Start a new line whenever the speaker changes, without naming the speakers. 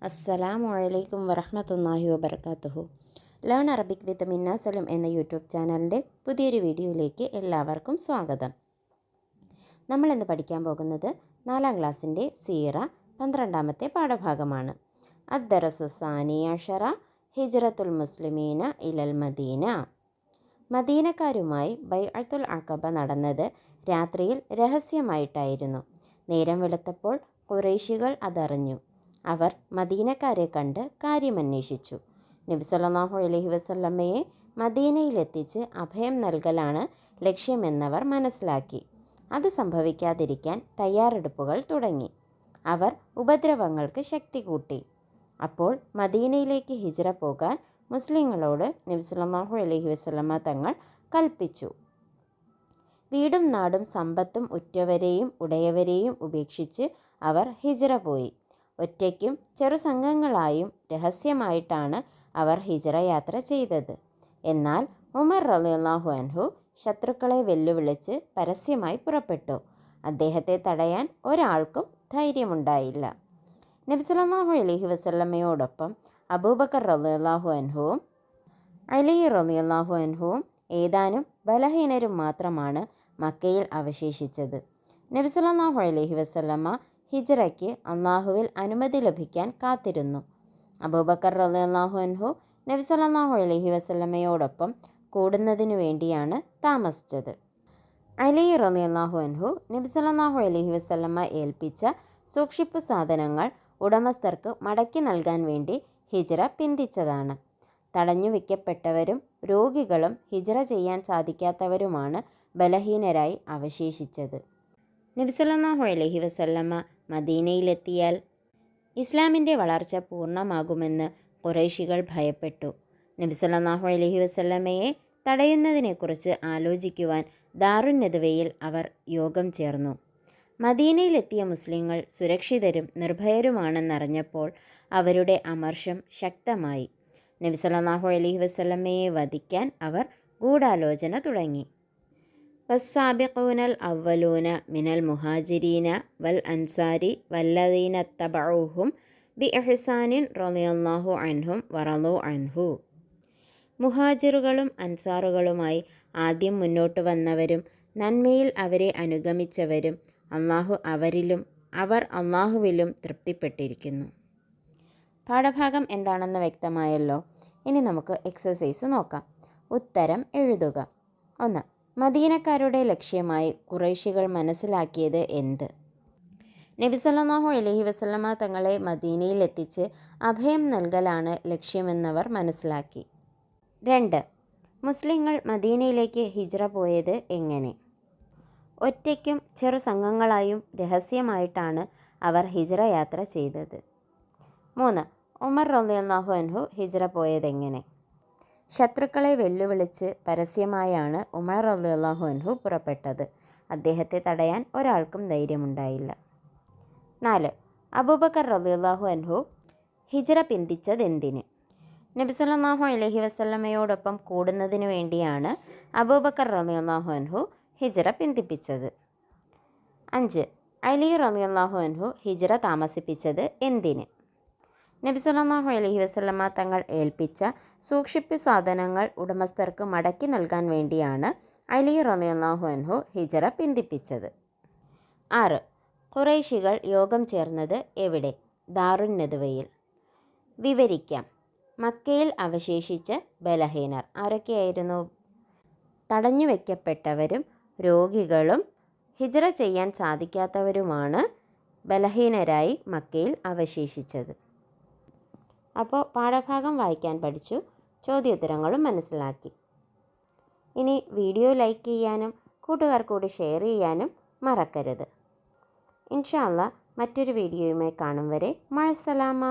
അസ്സലാമു അലൈക്കും വറഹ്മത്തുള്ളാഹി വബറകാതുഹു. ലേൺ അറബിക് വിത്ത് മിന്ന സലം എന്ന യൂട്യൂബ് ചാനലിൻ്റെ പുതിയൊരു വീഡിയോയിലേക്ക് എല്ലാവർക്കും സ്വാഗതം. നമ്മളിന്ന് പഠിക്കാൻ പോകുന്നത് 4ാം ക്ലാസ്സിൻ്റെ സീറ 12ാമത്തെ പാഠഭാഗമാണ്. അദ്ദറസു സാനി അഷറ ഹിജ്റത്തുൽ മുസ്ലിമീന ഇലൽ മദീന. മദീനക്കാരുമായി ബൈഅത്തുൽ അഖബ നടന്നത് രാത്രിയിൽ രഹസ്യമായിട്ടായിരുന്നു. നേരം വെളുത്തപ്പോൾ ഖുറൈശികൾ അതറിഞ്ഞു. അവർ മദീനക്കാരെ കണ്ട് കാര്യമന്വേഷിച്ചു. നബി സല്ലല്ലാഹു അലൈഹി വസല്ലമയെ മദീനയിലെത്തിച്ച് അഭയം നൽകലാണ് ലക്ഷ്യമെന്നവർ മനസ്സിലാക്കി. അത് സംഭവിക്കാതിരിക്കാൻ തയ്യാറെടുപ്പുകൾ തുടങ്ങി. അവർ ഉപദ്രവങ്ങൾക്ക് ശക്തി കൂട്ടി. അപ്പോൾ മദീനയിലേക്ക് ഹിജ്റ പോകാൻ മുസ്ലിങ്ങളോട് നബി സല്ലല്ലാഹു അലൈഹി വസല്ലമ തങ്ങൾ കൽപ്പിച്ചു. വീടും നാടും സമ്പത്തും ഉറ്റവരെയും ഉടയവരെയും ഉപേക്ഷിച്ച് അവർ ഹിജ്റ പോയി. ഒറ്റയ്ക്കും ചെറു സംഘങ്ങളായും രഹസ്യമായിട്ടാണ് അവർ ഹിജ്റ യാത്ര ചെയ്തത്. എന്നാൽ ഉമർ റളിയല്ലാഹു അൻഹു ശത്രുക്കളെ വെല്ലുവിളിച്ച് പരസ്യമായി പുറപ്പെട്ടു. അദ്ദേഹത്തെ തടയാൻ ഒരാൾക്കും ധൈര്യമുണ്ടായില്ല. നബി സല്ലല്ലാഹു അലൈഹി വസല്ലമയോടൊപ്പം അബൂബക്കർ റളിയല്ലാഹു അൻഹുവും അലി റളിയല്ലാഹു അൻഹുവും ഏതാനും ബലഹീനരും മാത്രമാണ് മക്കയിൽ അവശേഷിച്ചത്. നബി സല്ലല്ലാഹു അലൈഹി വസല്ലമ ഹിജ്റയ്ക്ക് അള്ളാഹുവിൽ അനുമതി ലഭിക്കാൻ കാത്തിരുന്നു. അബൂബക്കർ റളിയല്ലാഹു അൻഹു നബി സല്ലല്ലാഹു അലൈഹി വസല്ലമയോടൊപ്പം കൂടുന്നതിനു വേണ്ടിയാണ് താമസിച്ചത്. അലി റളിയല്ലാഹു അൻഹു നബി സല്ലല്ലാഹു അലൈഹി വസല്ലമ ഏൽപ്പിച്ച സൂക്ഷിപ്പു സാധനങ്ങൾ ഉടമസ്ഥർക്ക് മടക്കി നൽകാൻ വേണ്ടി ഹിജ്റ പിന്തിച്ചതാണ്. തടഞ്ഞു വയ്ക്കപ്പെട്ടവരും രോഗികളും ഹിജ്റ ചെയ്യാൻ സാധിക്കാത്തവരുമാണ് ബലഹീനരായി അവശേഷിച്ചത്. നബി സല്ലല്ലാഹു അലൈഹി വസല്ലമ മദീനയിലെത്തിയാൽ ഇസ്ലാമിൻ്റെ വളർച്ച പൂർണ്ണമാകുമെന്ന് ഖുറൈശികൾ ഭയപ്പെട്ടു. നബി സല്ലല്ലാഹു അലൈഹി വസല്ലമയെ തടയുന്നതിനെക്കുറിച്ച് ആലോചിക്കുവാൻ ദാറുൻ നദ്വയിൽ അവർ യോഗം ചേർന്നു. മദീനയിലെത്തിയ മുസ്ലിങ്ങൾ സുരക്ഷിതരും നിർഭയരുമാണെന്നറിഞ്ഞപ്പോൾ അവരുടെ അമർഷം ശക്തമായി. നബി സല്ലല്ലാഹു അലൈഹി വസല്ലമയെ വധിക്കാൻ അവർ ഗൂഢാലോചന തുടങ്ങി. വസ്സാബിഖൂനൽ അവ്വലൂന മിനൽ മുഹാജിരീന വൽ അൻസാരി വല്ലദീന തബഊഹും ബി ഇഹ്സാനിൻ റളിയല്ലാഹു അൻഹും വറളു അൻഹു. മുഹാജിറുകളും അൻസാറുകളുമായി ആദ്യം മുന്നോട്ട് വന്നവരും നന്മയിൽ അവരെ അനുഗമിച്ചവരും അള്ളാഹു അവരിലും അവർ അള്ളാഹുവിലും തൃപ്തിപ്പെട്ടിരിക്കുന്നു. പാഠഭാഗം എന്താണെന്ന് വ്യക്തമായല്ലോ. ഇനി നമുക്ക് എക്സസൈസ് നോക്കാം. ഉത്തരം എഴുതുക. 1. മദീനക്കാരുടെ ലക്ഷ്യമായി ഖുറൈശികൾ മനസ്സിലാക്കിയത് എന്ത്? നബി സല്ലല്ലാഹു അലൈഹി വസല്ലമ തങ്ങളെ മദീനയിൽ എത്തിച്ച് അഭയം നൽകലാണ് ലക്ഷ്യമെന്നവർ മനസ്സിലാക്കി. 2. മുസ്ലിങ്ങൾ മദീനയിലേക്ക് ഹിജ്റ പോയത് എങ്ങനെ? ഒറ്റയ്ക്കും ചെറു സംഘങ്ങളായും രഹസ്യമായിട്ടാണ് അവർ ഹിജ്റ യാത്ര ചെയ്തത്. 3. ഉമർ റളിയല്ലാഹു അൻഹു ഹിജ്റ പോയതെങ്ങനെ? ശത്രുക്കളെ വെല്ലുവിളിച്ച് പരസ്യമായാണ് ഉമർ റളിയല്ലാഹു അൻഹു പുറപ്പെട്ടത്. അദ്ദേഹത്തെ തടയാൻ ഒരാൾക്കും ധൈര്യമുണ്ടായില്ല. 4. അബൂബക്കർ റളിയല്ലാഹു അൻഹു ഹിജ്റ പിന്തിച്ചതെന്തിന്? നബി സല്ലല്ലാഹു അലൈഹി വസല്ലമയോടൊപ്പം കൂടുന്നതിനു വേണ്ടിയാണ് അബൂബക്കർ റളിയല്ലാഹു അൻഹു ഹിജ്റ പിന്തിപ്പിച്ചത്. 5. അലി റളിയല്ലാഹു അൻഹു ഹിജ്റ താമസിപ്പിച്ചത് എന്തിന്? നബി സല്ലല്ലാഹു അലൈഹി വസല്ലമ തങ്ങൾ ഏൽപ്പിച്ച സൂക്ഷിപ്പു സാധനങ്ങൾ ഉടമസ്ഥർക്ക് മടക്കി നൽകാൻ വേണ്ടിയാണ് അലി റളിയല്ലാഹു അൻഹു ഹിജ്റ പിന്തിപ്പിച്ചത്. 6. ഖുറൈശികൾ യോഗം ചേർന്നത് എവിടെ? ദാറുൻ നദ്വയിൽ. വിവരിക്കാം. മക്കയിൽ അവശേഷിച്ച ബലഹീനർ ആരൊക്കെയായിരുന്നു? തടഞ്ഞു വയ്ക്കപ്പെട്ടവരും രോഗികളും ഹിജ്റ ചെയ്യാൻ സാധിക്കാത്തവരുമാണ് ബലഹീനരായി മക്കയിൽ അവശേഷിച്ചത്. അപ്പോൾ പാഠഭാഗം വായിക്കാൻ പഠിച്ചു, ചോദ്യോത്തരങ്ങളും മനസ്സിലാക്കി. ഇനി വീഡിയോ ലൈക്ക് ചെയ്യാനും കൂട്ടുകാർ കൂടി ഷെയർ ചെയ്യാനും മറക്കരുത്. ഇൻഷാ അല്ലാഹ് മറ്റൊരു വീഡിയോയുമായി കാണും വരെ മഅസ്സലാമ.